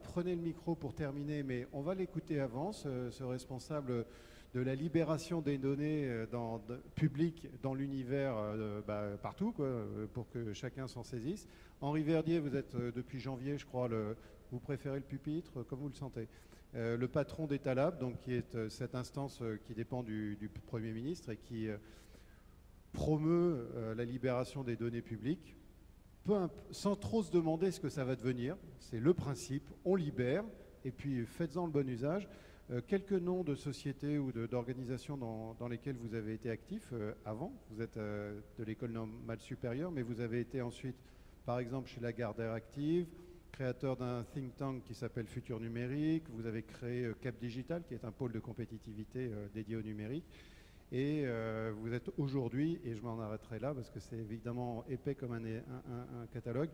prenez le micro pour terminer, mais on va l'écouter avant, ce responsable de la libération des données publiques dans l'univers partout, quoi, pour que chacun s'en saisisse. Henri Verdier, vous êtes depuis janvier, je crois, vous préférez le pupitre, comme vous le sentez. Le patron d'Etalab, donc qui est cette instance qui dépend du Premier ministre et qui promeut la libération des données publiques, sans trop se demander ce que ça va devenir. C'est le principe, on libère, et puis faites-en le bon usage. Quelques noms de sociétés ou d'organisations dans lesquelles vous avez été actif avant. Vous êtes de l'école normale supérieure, mais vous avez été ensuite, par exemple, chez la Gardère Active, créateur d'un think tank qui s'appelle Futur Numérique. Vous avez créé Cap Digital, qui est un pôle de compétitivité dédié au numérique. Et vous êtes aujourd'hui, et je m'en arrêterai là parce que c'est évidemment épais comme un catalogue,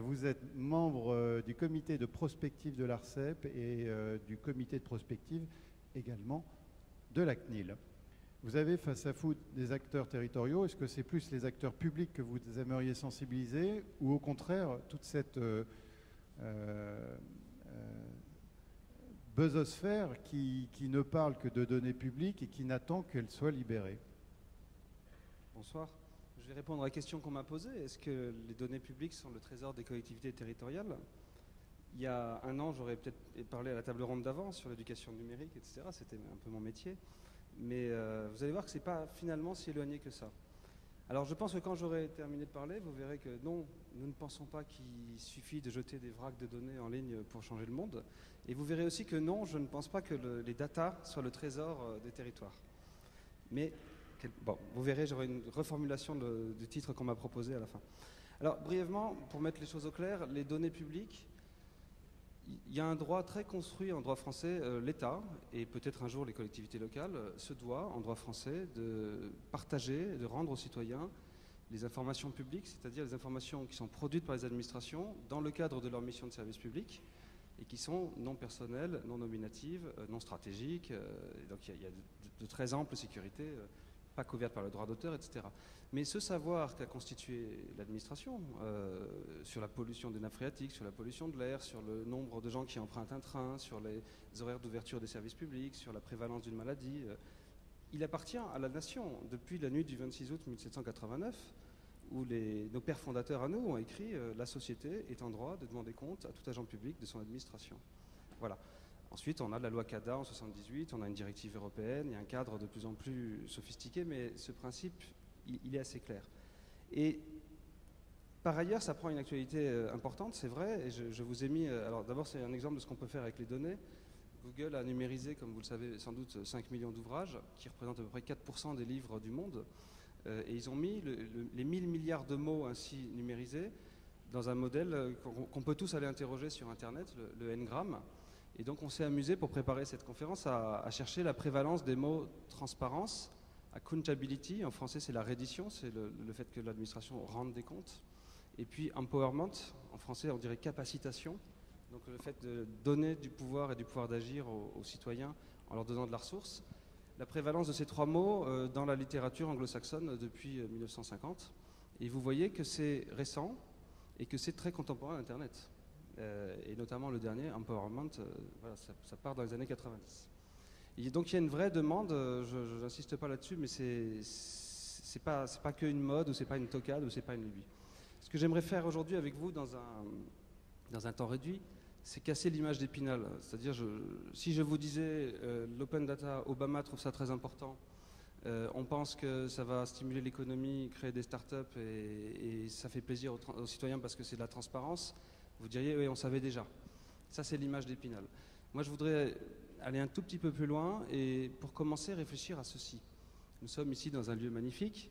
vous êtes membre du comité de prospective de l'ARCEP et du comité de prospective également de la CNIL. Vous avez face à vous des acteurs territoriaux. Est-ce que c'est plus les acteurs publics que vous aimeriez sensibiliser ou au contraire toute cette buzzosphère qui ne parle que de données publiques et qui n'attend qu'elles soient libérées? Bonsoir. Je vais répondre à la question qu'on m'a posée. Est-ce que les données publiques sont le trésor des collectivités territoriales? Il y a un an, j'aurais peut-être parlé à la table ronde d'avant sur l'éducation numérique, etc. C'était un peu mon métier. Mais vous allez voir que ce n'est pas finalement si éloigné que ça. Alors je pense que quand j'aurai terminé de parler, vous verrez que non, nous ne pensons pas qu'il suffit de jeter des vracs de données en ligne pour changer le monde. Et vous verrez aussi que non, je ne pense pas que les data soient le trésor des territoires. Mais bon, vous verrez, j'aurai une reformulation du titre qu'on m'a proposé à la fin. Alors brièvement, pour mettre les choses au clair, les données publiques, il y a un droit très construit en droit français. L'État, et peut-être un jour les collectivités locales, se doit en droit français de partager, de rendre aux citoyens les informations publiques, c'est-à-dire les informations qui sont produites par les administrations dans le cadre de leur mission de service public et qui sont non personnelles, non nominatives, non stratégiques. Donc il y a de très amples sécurités, pas couvertes par le droit d'auteur, etc. Mais ce savoir qu'a constitué l'administration sur la pollution des nappes phréatiques, sur la pollution de l'air, sur le nombre de gens qui empruntent un train, sur les horaires d'ouverture des services publics, sur la prévalence d'une maladie, il appartient à la nation. Depuis la nuit du 26 août 1789, où nos pères fondateurs à nous ont écrit « La société est en droit de demander compte à tout agent public de son administration ». Voilà. Ensuite, on a la loi CADA en 78, on a une directive européenne, il y a un cadre de plus en plus sophistiqué, mais ce principe, il est assez clair. Et par ailleurs, ça prend une actualité importante, c'est vrai, et je vous ai mis... Alors d'abord, c'est un exemple de ce qu'on peut faire avec les données. Google a numérisé, comme vous le savez sans doute, 5 millions d'ouvrages, qui représentent à peu près 4% des livres du monde. Et ils ont mis les 1000 milliards de mots ainsi numérisés dans un modèle qu'on peut tous aller interroger sur Internet, le Ngram. Et donc on s'est amusé pour préparer cette conférence à chercher la prévalence des mots transparence, accountability, en français c'est la reddition, c'est le fait que l'administration rende des comptes. Et puis empowerment, en français on dirait capacitation, donc le fait de donner du pouvoir et du pouvoir d'agir aux citoyens en leur donnant de la ressource. La prévalence de ces trois mots dans la littérature anglo-saxonne depuis 1950. Et vous voyez que c'est récent et que c'est très contemporain à Internet. Et notamment le dernier, empowerment, voilà, ça part dans les années 90. Et donc il y a une vraie demande, je n'insiste pas là-dessus, mais c'est pas qu'une mode, ou c'est pas une toquade, ou c'est pas une lubie. Ce que j'aimerais faire aujourd'hui avec vous dans un temps réduit, c'est casser l'image d'Épinal. C'est-à-dire, si je vous disais l'open data, Obama trouve ça très important, on pense que ça va stimuler l'économie, créer des startups et ça fait plaisir aux citoyens parce que c'est de la transparence, vous diriez oui, on savait déjà. Ça, c'est l'image d'Épinal. Moi, je voudrais aller un tout petit peu plus loin et pour commencer, réfléchir à ceci. Nous sommes ici dans un lieu magnifique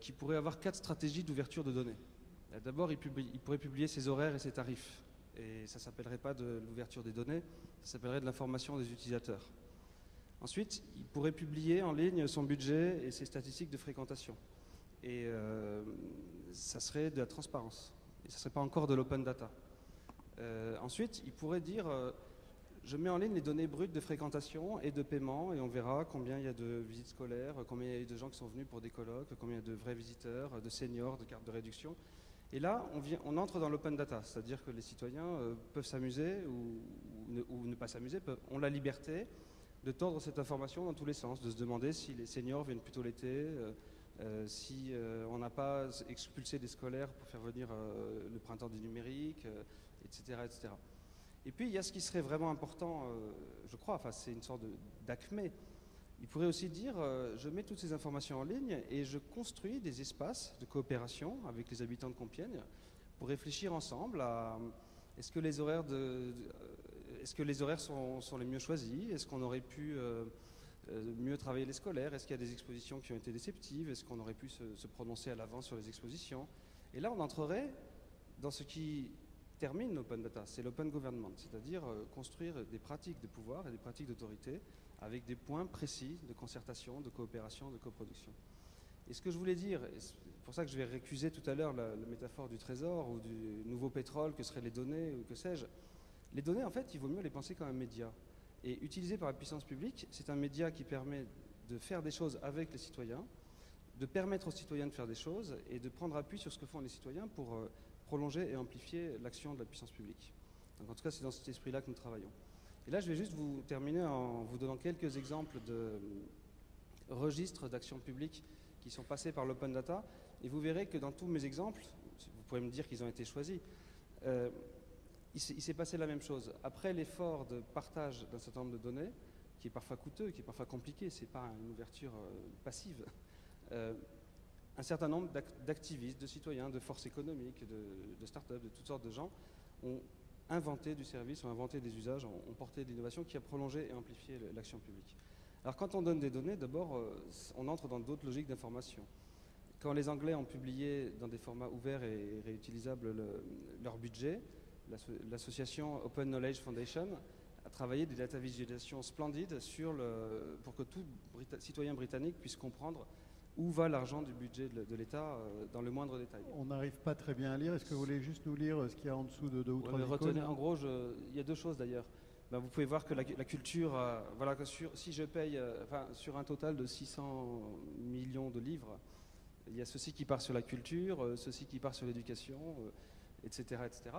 qui pourrait avoir 4 stratégies d'ouverture de données. D'abord, il pourrait publier ses horaires et ses tarifs. Et ça ne s'appellerait pas de l'ouverture des données, ça s'appellerait de l'information des utilisateurs. Ensuite, il pourrait publier en ligne son budget et ses statistiques de fréquentation. Et ça serait de la transparence. Et ça ne serait pas encore de l'open data. Ensuite, il pourrait dire je mets en ligne les données brutes de fréquentation et de paiement et on verra combien il y a de visites scolaires, combien il y a de gens qui sont venus pour des colloques, combien il y a de vrais visiteurs, de seniors, de cartes de réduction. Et là, on entre dans l'open data, c'est-à-dire que les citoyens peuvent s'amuser ou ne pas s'amuser, ont la liberté de tordre cette information dans tous les sens, de se demander si les seniors viennent plutôt l'été, si on n'a pas expulsé des scolaires pour faire venir le printemps du numérique, etc., etc. Et puis il y a ce qui serait vraiment important, je crois, enfin c'est une sorte d'acmé. Il pourrait aussi dire, je mets toutes ces informations en ligne et je construis des espaces de coopération avec les habitants de Compiègne pour réfléchir ensemble à est-ce que les horaires, sont les mieux choisis, est-ce qu'on aurait pu mieux travailler les scolaires, est-ce qu'il y a des expositions qui ont été déceptives, est-ce qu'on aurait pu se prononcer à l'avance sur les expositions. Et là on entrerait dans ce qui termine l'open data, c'est l'open government, c'est-à-dire construire des pratiques de pouvoir et des pratiques d'autorité avec des points précis de concertation, de coopération, de coproduction. Et ce que je voulais dire, et c'est pour ça que je vais récuser tout à l'heure la métaphore du trésor ou du nouveau pétrole que seraient les données ou que sais-je, les données en fait il vaut mieux les penser comme un média. Et utilisé par la puissance publique, c'est un média qui permet de faire des choses avec les citoyens, de permettre aux citoyens de faire des choses et de prendre appui sur ce que font les citoyens pour prolonger et amplifier l'action de la puissance publique. Donc en tout cas c'est dans cet esprit-là que nous travaillons. Et là, je vais juste vous terminer en vous donnant quelques exemples de registres d'action publique qui sont passés par l'open data. Et vous verrez que dans tous mes exemples, vous pourrez me dire qu'ils ont été choisis, il s'est passé la même chose. Après l'effort de partage d'un certain nombre de données, qui est parfois coûteux, qui est parfois compliqué, ce n'est pas une ouverture passive, un certain nombre d'activistes, de citoyens, de forces économiques, de start-up, de toutes sortes de gens ont inventé du service, ont inventé des usages, ont porté de l'innovation qui a prolongé et amplifié l'action publique. Alors quand on donne des données, d'abord, on entre dans d'autres logiques d'information. Quand les Anglais ont publié dans des formats ouverts et réutilisables leur budget, l'association Open Knowledge Foundation a travaillé des data visualisations splendides pour que tout citoyen britannique puisse comprendre où va l'argent du budget de l'État dans le moindre détail. On n'arrive pas très bien à lire. Est-ce que vous voulez juste nous lire ce qu'il y a en dessous de deux ou trois icônes ? En gros, il y a deux choses d'ailleurs. Vous pouvez voir que la culture, voilà, que si je paye sur un total de 600 millions de livres, il y a ceci qui part sur la culture, ceci qui part sur l'éducation, etc., etc.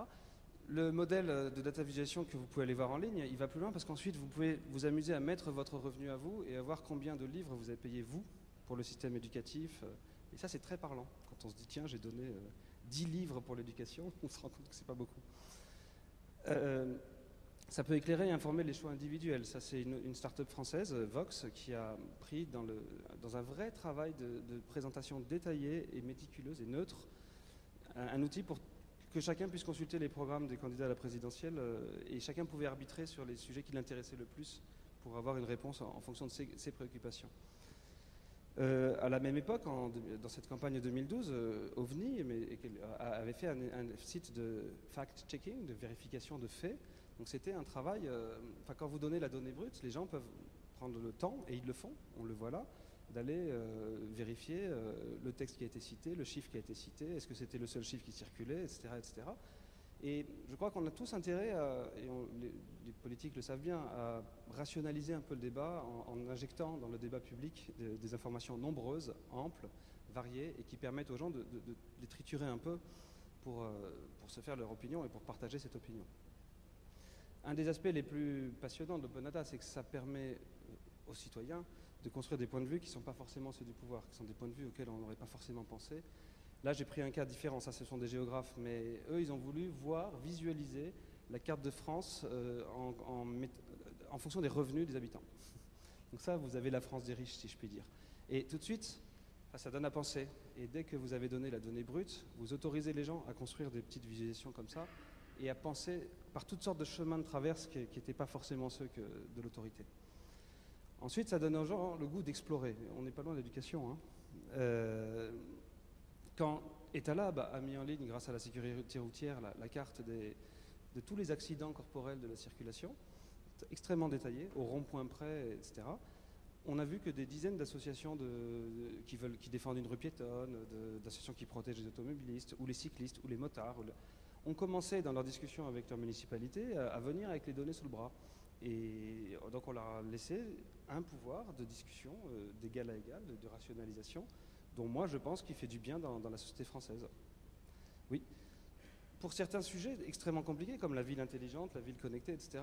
Le modèle de data visualisation que vous pouvez aller voir en ligne, il va plus loin parce qu'ensuite vous pouvez vous amuser à mettre votre revenu à vous et à voir combien de livres vous avez payé vous pour le système éducatif. Et ça, c'est très parlant. Quand on se dit, tiens, j'ai donné 10 livres pour l'éducation, on se rend compte que c'est pas beaucoup. Ça peut éclairer et informer les choix individuels. Ça, c'est une start-up française, Vox, qui a pris dans un vrai travail de présentation détaillée et méticuleuse et neutre, un outil pour que chacun puisse consulter les programmes des candidats à la présidentielle et chacun pouvait arbitrer sur les sujets qui l'intéressaient le plus pour avoir une réponse en fonction de ses préoccupations. À la même époque, dans cette campagne 2012, OVNI avait fait un site de fact-checking, de vérification de faits. Donc c'était un travail, quand vous donnez la donnée brute, les gens peuvent prendre le temps, et ils le font, on le voit là, d'aller vérifier le texte qui a été cité, le chiffre qui a été cité, est-ce que c'était le seul chiffre qui circulait, etc. etc. Et je crois qu'on a tous intérêt, les politiques le savent bien, à rationaliser un peu le débat en injectant dans le débat public des informations nombreuses, amples, variées, et qui permettent aux gens de les triturer un peu pour se faire leur opinion et pour partager cette opinion. Un des aspects les plus passionnants de l'open data, c'est que ça permet aux citoyens de construire des points de vue qui ne sont pas forcément ceux du pouvoir, qui sont des points de vue auxquels on n'aurait pas forcément pensé. Là, j'ai pris un cas différent, ça ce sont des géographes, mais eux, ils ont voulu visualiser la carte de France en fonction des revenus des habitants. Donc ça, vous avez la France des riches, si je puis dire. Et tout de suite, ça donne à penser. Et dès que vous avez donné la donnée brute, vous autorisez les gens à construire des petites visualisations comme ça et à penser par toutes sortes de chemins de traverse qui n'étaient pas forcément ceux de l'autorité. Ensuite, ça donne aux gens le goût d'explorer. On n'est pas loin de l'éducation. Quand Etalab a mis en ligne, grâce à la sécurité routière, la carte de tous les accidents corporels de la circulation, extrêmement détaillée, au rond-point près, etc., on a vu que des dizaines d'associations qui défendent une rue piétonne, d'associations qui protègent les automobilistes, ou les cyclistes, ou les motards, ont commencé dans leur discussion avec leur municipalité à venir avec les données sous le bras. Et donc on leur a laissé un pouvoir de discussion d'égal à égal, de rationalisation, dont moi je pense qu'il fait du bien dans la société française. Oui. Pour certains sujets extrêmement compliqués, comme la ville intelligente, la ville connectée, etc.,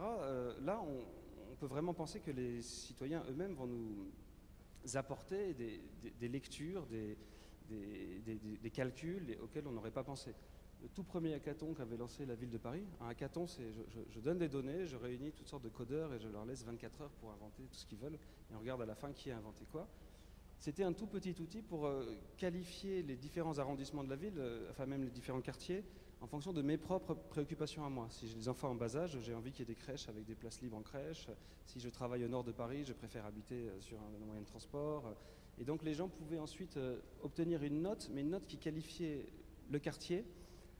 là, on peut vraiment penser que les citoyens eux-mêmes vont nous apporter des lectures, des calculs auxquels on n'aurait pas pensé. Le tout premier hackathon qu'avait lancé la ville de Paris, un hackathon, c'est je donne des données, je réunis toutes sortes de codeurs et je leur laisse 24 heures pour inventer tout ce qu'ils veulent, et on regarde à la fin qui a inventé quoi. C'était un tout petit outil pour qualifier les différents arrondissements de la ville, enfin même les différents quartiers, en fonction de mes propres préoccupations à moi. Si j'ai des enfants en bas âge, j'ai envie qu'il y ait des crèches avec des places libres en crèche. Si je travaille au nord de Paris, je préfère habiter sur un moyen de transport. Et donc les gens pouvaient ensuite obtenir une note, mais une note qui qualifiait le quartier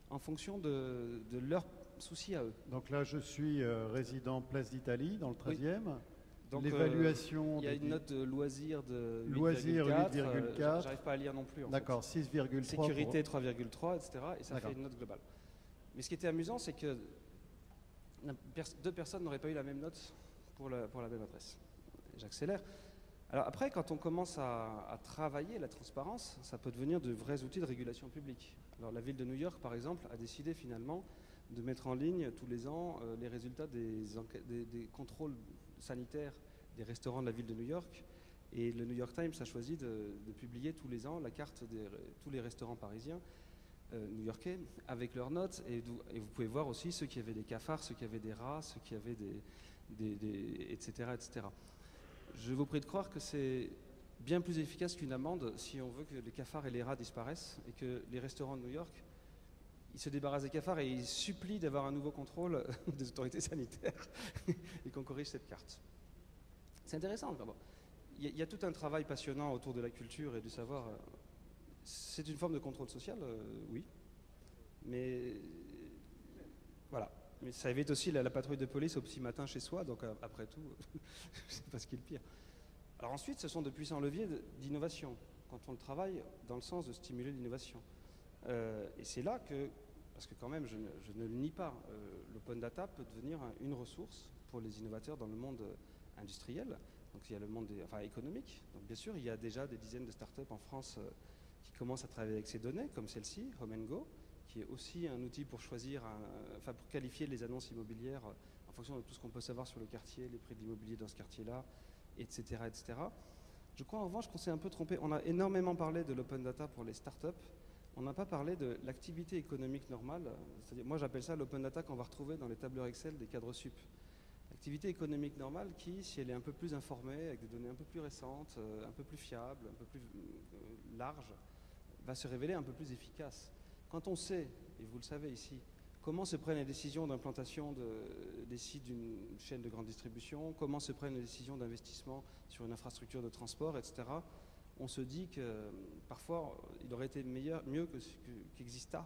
en fonction de leurs soucis à eux. Donc là, je suis résident Place d'Italie, dans le 13e. Oui. Donc, l'évaluation... il y a une note de loisir de 8,4. J'arrive pas à lire non plus. D'accord, 6,3. Sécurité 3,3, etc. Et ça fait une note globale. Mais ce qui était amusant, c'est que deux personnes n'auraient pas eu la même note pour la même adresse. J'accélère. Alors après, quand on commence à travailler la transparence, ça peut devenir de vrais outils de régulation publique. Alors la ville de New York, par exemple, a décidé finalement de mettre en ligne tous les ans les résultats des contrôles sanitaires des restaurants de la ville de New York. Et le New York Times a choisi de publier tous les ans la carte de tous les restaurants parisiens new-yorkais avec leurs notes. Et vous pouvez voir aussi ceux qui avaient des cafards, ceux qui avaient des rats, ceux qui avaient etc., etc. Je vous prie de croire que c'est bien plus efficace qu'une amende si on veut que les cafards et les rats disparaissent et que les restaurants de New York, ils se débarrassent des cafards et ils supplient d'avoir un nouveau contrôle des autorités sanitaires et qu'on corrige cette carte. C'est intéressant. Il y a tout un travail passionnant autour de la culture et du savoir. C'est une forme de contrôle social, oui. Mais voilà. Mais ça évite aussi la patrouille de police au petit matin chez soi, donc après tout, je sais pas ce qui est le pire. Alors ensuite, ce sont de puissants leviers d'innovation, quand on le travaille dans le sens de stimuler l'innovation. Et c'est là que, parce que quand même, je ne le nie pas, l'open data peut devenir une ressource pour les innovateurs dans le monde industriel. Donc il y a le monde économique. Donc bien sûr, il y a déjà des dizaines de startups en France qui commencent à travailler avec ces données, comme celle-ci, Home & Go, qui est aussi un outil pour choisir, pour qualifier les annonces immobilières en fonction de tout ce qu'on peut savoir sur le quartier, les prix de l'immobilier dans ce quartier-là, etc., etc. Je crois en revanche qu'on s'est un peu trompé. On a énormément parlé de l'open data pour les startups. On n'a pas parlé de l'activité économique normale. C'est-à-dire, moi j'appelle ça l'open data qu'on va retrouver dans les tableurs Excel des cadres sup. L'activité économique normale qui, si elle est un peu plus informée, avec des données un peu plus récentes, un peu plus fiables, un peu plus larges, va se révéler un peu plus efficace. Quand on sait, et vous le savez ici, comment se prennent les décisions d'implantation des sites d'une chaîne de grande distribution, comment se prennent les décisions d'investissement sur une infrastructure de transport, etc., on se dit que parfois il aurait été mieux qu'exista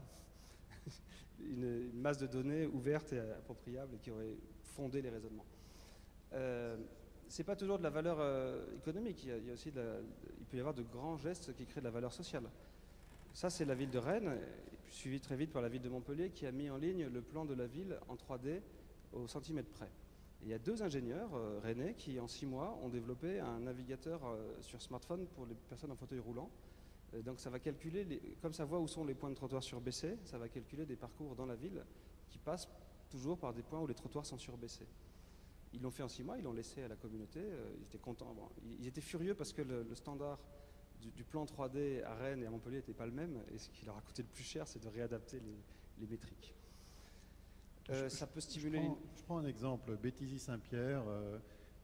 une masse de données ouverte et appropriable et qui aurait fondé les raisonnements. C'est pas toujours de la valeur économique, il y a aussi il peut y avoir de grands gestes qui créent de la valeur sociale. Ça, c'est la ville de Rennes, suivi très vite par la ville de Montpellier, qui a mis en ligne le plan de la ville en 3D au centimètre près. Et il y a deux ingénieurs rennais qui, en 6 mois, ont développé un navigateur sur smartphone pour les personnes en fauteuil roulant. Donc ça va calculer, comme ça voit où sont les points de trottoir surbaissés, ça va calculer des parcours dans la ville qui passent toujours par des points où les trottoirs sont surbaissés. Ils l'ont fait en 6 mois, ils l'ont laissé à la communauté, ils étaient contents. Bon, ils étaient furieux parce que le standard du plan 3D à Rennes et à Montpellier n'était pas le même, et ce qui leur a coûté le plus cher, c'est de réadapter les métriques. Ça peut stimuler... Je prends un exemple, Béthisy-Saint-Pierre,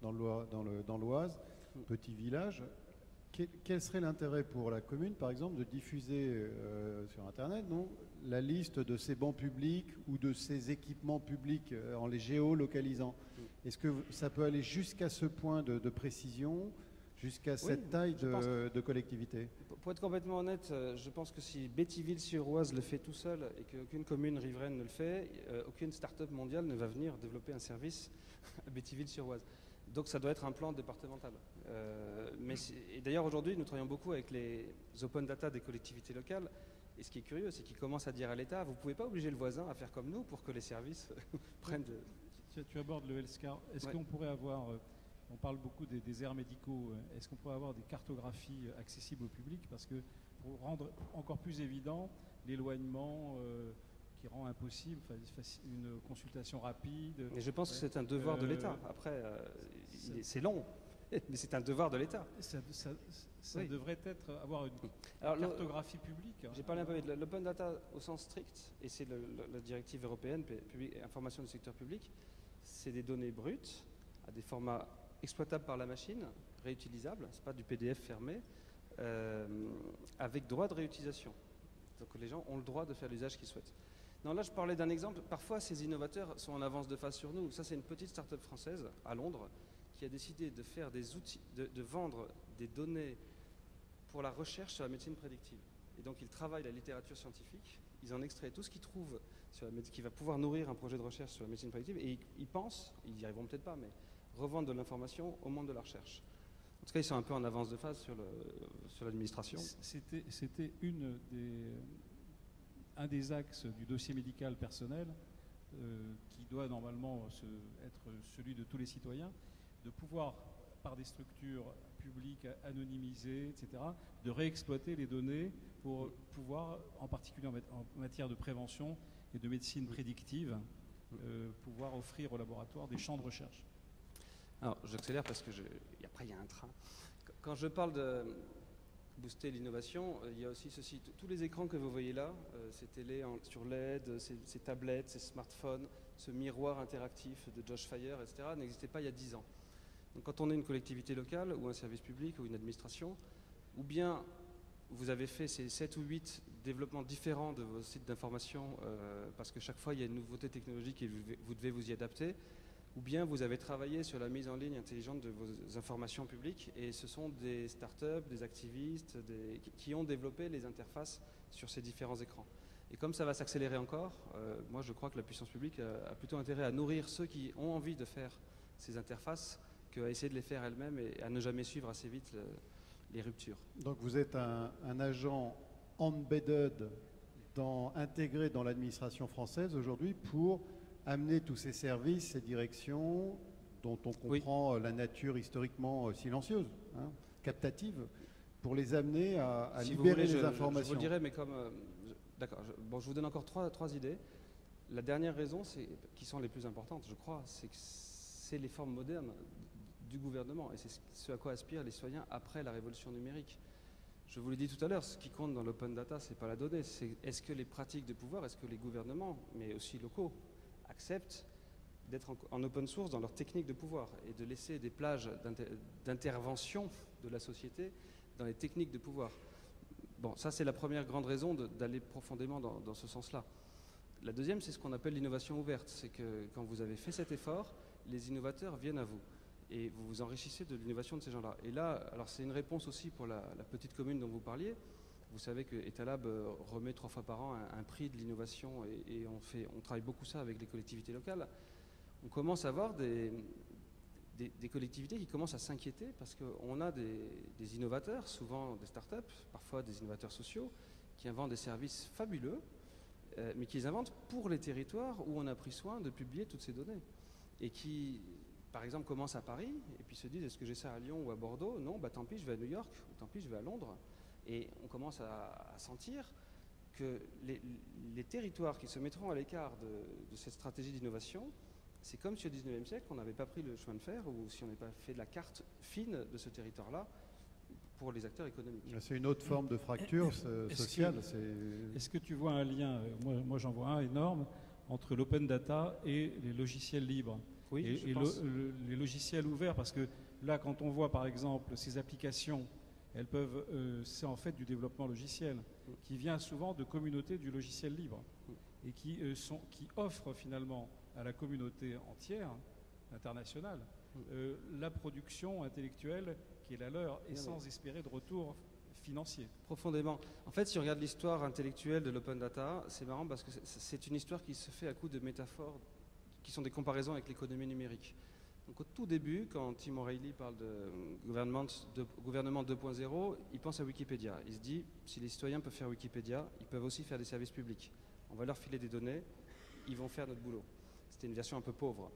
dans l'Oise, petit village. Quel serait l'intérêt pour la commune, par exemple, de diffuser sur Internet la liste de ces bancs publics ou de ces équipements publics en les géolocalisant? Est-ce que ça peut aller jusqu'à ce point de précision, jusqu'à cette taille de collectivité? Pour être complètement honnête, je pense que si Béthiville-sur-Oise le fait tout seul et qu'aucune commune riveraine ne le fait, aucune start-up mondiale ne va venir développer un service à Béthiville-sur-Oise. Donc ça doit être un plan départemental. Et d'ailleurs aujourd'hui, nous travaillons beaucoup avec les open data des collectivités locales. Et ce qui est curieux, c'est qu'ils commencent à dire à l'État, vous ne pouvez pas obliger le voisin à faire comme nous pour que les services prennent de... Tu abordes le healthcare. Est-ce qu'on pourrait avoir... On parle beaucoup des déserts médicaux. Est-ce qu'on pourrait avoir des cartographies accessibles au public? Parce que pour rendre encore plus évident l'éloignement qui rend impossible une consultation rapide. Mais je pense que c'est un devoir de l'État. Après, c'est long, mais c'est un devoir de l'État. Ça Oui. devrait avoir une Alors, cartographie publique. j'ai parlé un peu de l'open data au sens strict, et c'est la directive européenne, information du secteur public. C'est des données brutes, à des formats exploitables par la machine, réutilisables, c'est pas du PDF fermé, avec droit de réutilisation. Donc les gens ont le droit de faire l'usage qu'ils souhaitent. Non, là je parlais d'un exemple, parfois ces innovateurs sont en avance de phase sur nous. Ça c'est une petite start-up française à Londres qui a décidé de faire des outils, de vendre des données pour la recherche sur la médecine prédictive. Et donc ils travaillent la littérature scientifique, ils en extraient tout ce qu'ils trouvent qui va pouvoir nourrir un projet de recherche sur la médecine prédictive, et ils pensent, ils n'y arriveront peut-être pas, mais revendre de l'information au monde de la recherche. En tout cas, ils sont un peu en avance de phase sur l'administration. C'était un des axes du dossier médical personnel qui doit normalement être celui de tous les citoyens, de pouvoir, par des structures publiques anonymisées, etc., de réexploiter les données pour pouvoir, en particulier en matière de prévention et de médecine prédictive, pouvoir offrir aux laboratoires des champs de recherche. Alors, j'accélère parce que après, il y a un train. Quand je parle de booster l'innovation, il y a aussi ceci. Tous les écrans que vous voyez là, ces télés sur LED, ces tablettes, ces smartphones, ce miroir interactif de Josh Fire, etc., n'existaient pas il y a 10 ans. Donc, quand on est une collectivité locale ou un service public ou une administration, ou bien vous avez fait ces 7 ou 8 développements différents de vos sites d'information parce que chaque fois il y a une nouveauté technologique et vous devez vous y adapter, ou bien vous avez travaillé sur la mise en ligne intelligente de vos informations publiques et ce sont des startups, des activistes qui ont développé les interfaces sur ces différents écrans. Et comme ça va s'accélérer encore, moi je crois que la puissance publique a plutôt intérêt à nourrir ceux qui ont envie de faire ces interfaces qu'à essayer de les faire elles-mêmes et à ne jamais suivre assez vite les ruptures. Donc vous êtes un agent embedded, intégré dans l'administration française aujourd'hui pour amener tous ces services, ces directions dont on comprend la nature historiquement silencieuse, captative, pour les amener à si libérer vous voulez, les informations. Je vous le dirai, mais comme... D'accord, je vous donne encore trois idées. La dernière raison, qui sont les plus importantes, je crois, c'est que c'est les formes modernes du gouvernement et c'est ce à quoi aspirent les citoyens après la révolution numérique. Je vous l'ai dit tout à l'heure, ce qui compte dans l'open data, c'est pas la donnée, c'est est-ce que les pratiques de pouvoir, est-ce que les gouvernements, mais aussi locaux, acceptent d'être en open source dans leurs techniques de pouvoir et de laisser des plages d'intervention de la société dans les techniques de pouvoir. Bon, ça c'est la première grande raison d'aller profondément dans ce sens-là. La deuxième, c'est ce qu'on appelle l'innovation ouverte, c'est que quand vous avez fait cet effort, les innovateurs viennent à vous. Et vous vous enrichissez de l'innovation de ces gens-là. Et là, alors c'est une réponse aussi pour la petite commune dont vous parliez. Vous savez que Etalab remet 3 fois par an un prix de l'innovation et on travaille beaucoup ça avec les collectivités locales. On commence à avoir des collectivités qui commencent à s'inquiéter parce qu'on a des innovateurs, souvent des startups, parfois des innovateurs sociaux, qui inventent des services fabuleux, mais qui les inventent pour les territoires où on a pris soin de publier toutes ces données. Et qui, par exemple, commencent à Paris et puis se disent est-ce que j'ai ça à Lyon ou à Bordeaux? Non, bah tant pis, je vais à New York, ou tant pis, je vais à Londres. Et on commence à sentir que les territoires qui se mettront à l'écart de cette stratégie d'innovation, c'est comme si au XIXe siècle, on n'avait pas pris le chemin de fer ou si on n'avait pas fait de la carte fine de ce territoire-là pour les acteurs économiques. C'est une autre forme de fracture sociale. Est-ce que tu vois un lien, moi j'en vois un énorme, entre l'open data et les logiciels libres? Oui, et les logiciels ouverts, parce que là, quand on voit par exemple ces applications, elles peuvent, c'est en fait du développement logiciel qui vient souvent de communautés du logiciel libre et qui offrent finalement à la communauté entière, internationale, la production intellectuelle qui est la leur et sans espérer de retour financier. Profondément. En fait, si on regarde l'histoire intellectuelle de l'open data, c'est marrant parce que c'est une histoire qui se fait à coup de métaphores qui sont des comparaisons avec l'économie numérique. Donc au tout début, quand Tim O'Reilly parle de gouvernement 2.0, il pense à Wikipédia. Il se dit, si les citoyens peuvent faire Wikipédia, ils peuvent aussi faire des services publics. On va leur filer des données, ils vont faire notre boulot. C'était une version un peu pauvre.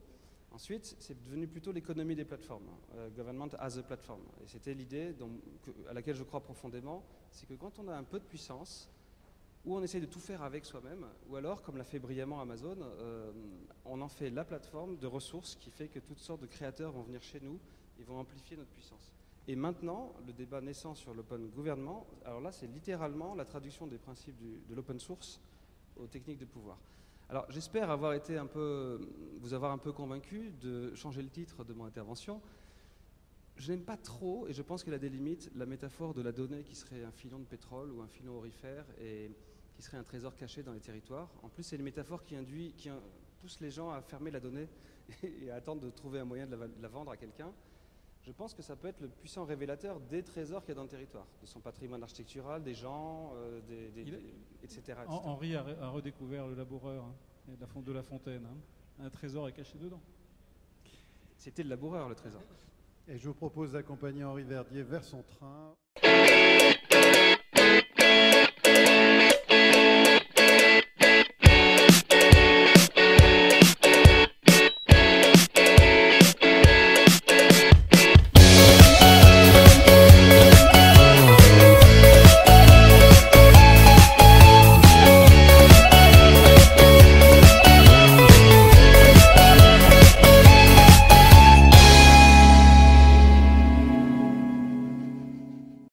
Ensuite, c'est devenu plutôt l'économie des plateformes, government as a platform. Et c'était l'idée à laquelle je crois profondément, c'est que quand on a un peu de puissance, ou on essaie de tout faire avec soi-même, ou alors, comme l'a fait brillamment Amazon, on en fait la plateforme de ressources qui fait que toutes sortes de créateurs vont venir chez nous et vont amplifier notre puissance. Et maintenant, le débat naissant sur l'open gouvernement, alors là, c'est littéralement la traduction des principes de l'open source aux techniques de pouvoir. Alors, j'espère vous avoir un peu convaincu de changer le titre de mon intervention. Je n'aime pas trop, et je pense qu'elle a des limites, la métaphore de la donnée qui serait un filon de pétrole ou un filon aurifère et qui serait un trésor caché dans les territoires. En plus, c'est une métaphore qui pousse les gens à fermer la donnée et à attendre de trouver un moyen de la vendre à quelqu'un. Je pense que ça peut être le puissant révélateur des trésors qu'il y a dans le territoire, de son patrimoine architectural, des gens, etc. Henri a redécouvert le laboureur de La Fontaine. Un trésor est caché dedans. C'était le laboureur, le trésor. Et je vous propose d'accompagner Henri Verdier vers son train.